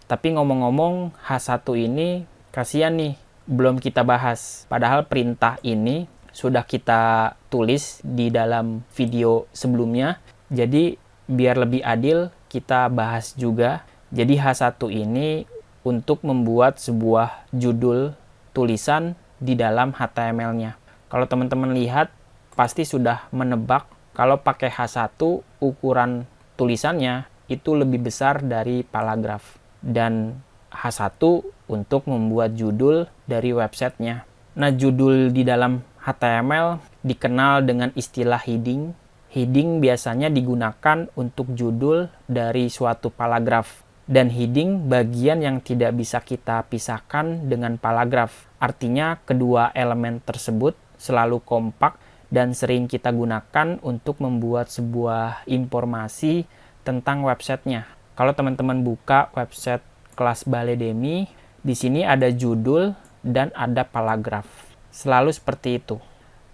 Tapi ngomong-ngomong, H1 ini kasihan nih, belum kita bahas. Padahal perintah ini sudah kita tulis di dalam video sebelumnya. Jadi biar lebih adil, kita bahas juga. Jadi H1 ini untuk membuat sebuah judul tulisan di dalam HTML-nya. Kalau teman-teman lihat, pasti sudah menebak kalau pakai H1 ukuran tulisannya itu lebih besar dari paragraf. Dan H1 untuk membuat judul dari websitenya. Nah, judul di dalam HTML dikenal dengan istilah heading. Heading biasanya digunakan untuk judul dari suatu paragraf. Dan heading bagian yang tidak bisa kita pisahkan dengan paragraf. Artinya kedua elemen tersebut selalu kompak dan sering kita gunakan untuk membuat sebuah informasi tentang websitenya. Kalau teman-teman buka website kelas Baledemi, di sini ada judul dan ada paragraf. Selalu seperti itu.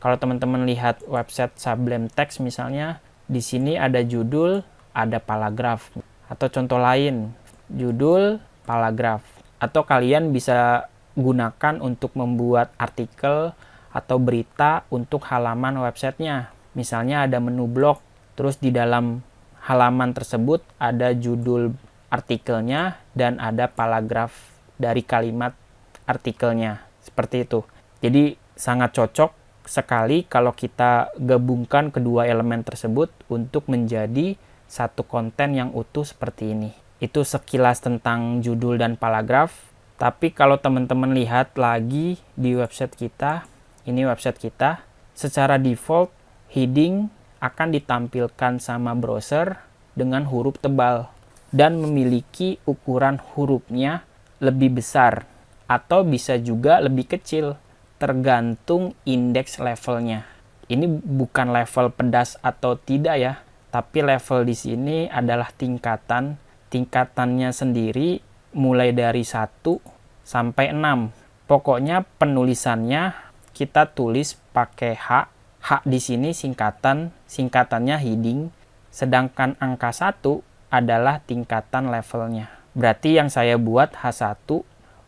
Kalau teman-teman lihat website Sublime Text misalnya, di sini ada judul, ada paragraf. Atau contoh lain, judul, paragraf. Atau kalian bisa gunakan untuk membuat artikel atau berita untuk halaman websitenya. Misalnya ada menu blog, terus di dalam halaman tersebut ada judul artikelnya dan ada paragraf dari kalimat artikelnya. Seperti itu. Jadi sangat cocok sekali kalau kita gabungkan kedua elemen tersebut untuk menjadi satu konten yang utuh seperti ini. Itu sekilas tentang judul dan paragraf. Tapi kalau teman-teman lihat lagi di website kita, ini website kita, secara default heading akan ditampilkan sama browser dengan huruf tebal dan memiliki ukuran hurufnya lebih besar atau bisa juga lebih kecil tergantung indeks levelnya. Ini bukan level pedas atau tidak ya, tapi level di sini adalah tingkatan. Tingkatannya sendiri mulai dari 1 sampai 6. Pokoknya penulisannya kita tulis pakai H. H di sini singkatannya heading, sedangkan angka 1 adalah tingkatan levelnya. Berarti yang saya buat H1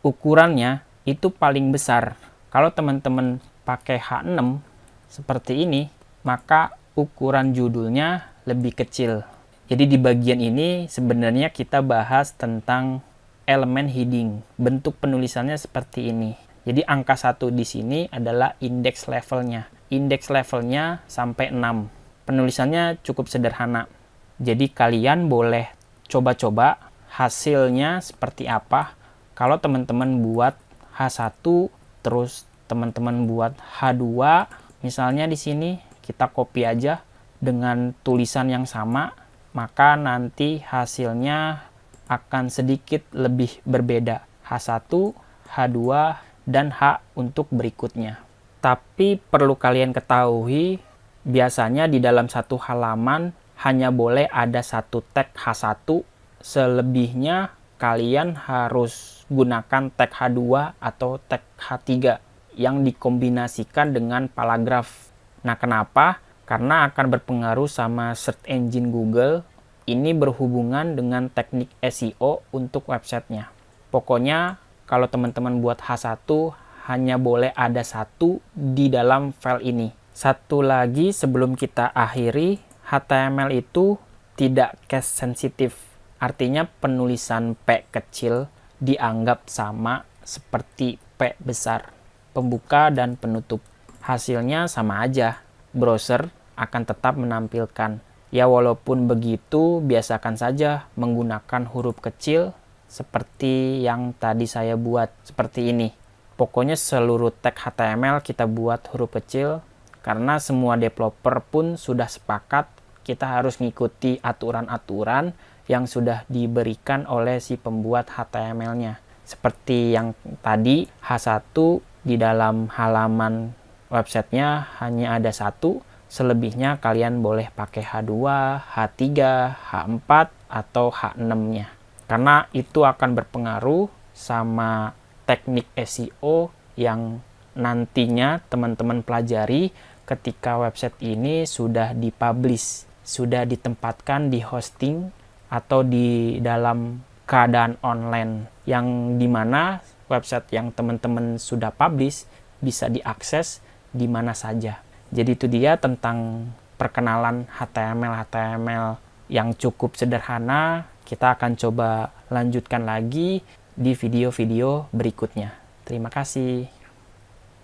ukurannya itu paling besar. Kalau teman-teman pakai H6 seperti ini, maka ukuran judulnya lebih kecil. Jadi di bagian ini sebenarnya kita bahas tentang elemen heading. Bentuk penulisannya seperti ini. Jadi angka 1 di sini adalah indeks levelnya. Indeks levelnya sampai 6. Penulisannya cukup sederhana. Jadi kalian boleh coba-coba hasilnya seperti apa. Kalau teman-teman buat H1, terus teman-teman buat H2, misalnya di sini kita copy aja dengan tulisan yang sama, maka nanti hasilnya akan sedikit lebih berbeda. H1, H2, dan H untuk berikutnya. Tapi perlu kalian ketahui, biasanya di dalam satu halaman hanya boleh ada satu tag H1, selebihnya kalian harus gunakan tag H2 atau tag H3 yang dikombinasikan dengan paragraf. Nah, kenapa? Karena akan berpengaruh sama search engine Google. Ini berhubungan dengan teknik SEO untuk websitenya. Pokoknya kalau teman-teman buat H1 hanya boleh ada satu di dalam file ini. Satu lagi sebelum kita akhiri, HTML itu tidak case sensitif. Artinya penulisan P kecil dianggap sama seperti P besar. Pembuka dan penutup. Hasilnya sama aja. Browser akan tetap menampilkan. Ya walaupun begitu, biasakan saja menggunakan huruf kecil seperti yang tadi saya buat, seperti ini. Pokoknya seluruh tag HTML kita buat huruf kecil, karena semua developer pun sudah sepakat kita harus ngikuti aturan-aturan yang sudah diberikan oleh si pembuat HTML-nya. Seperti yang tadi, H1 di dalam halaman websitenya hanya ada satu, selebihnya kalian boleh pakai H2, H3, H4, atau H6-nya. Karena itu akan berpengaruh sama teknik SEO yang nantinya teman-teman pelajari ketika website ini sudah dipublish, sudah ditempatkan di hosting atau di dalam keadaan online yang dimana website yang teman-teman sudah publish bisa diakses di mana saja. Jadi itu dia tentang perkenalan HTML yang cukup sederhana. Kita akan coba lanjutkan lagi di video-video berikutnya. Terima kasih.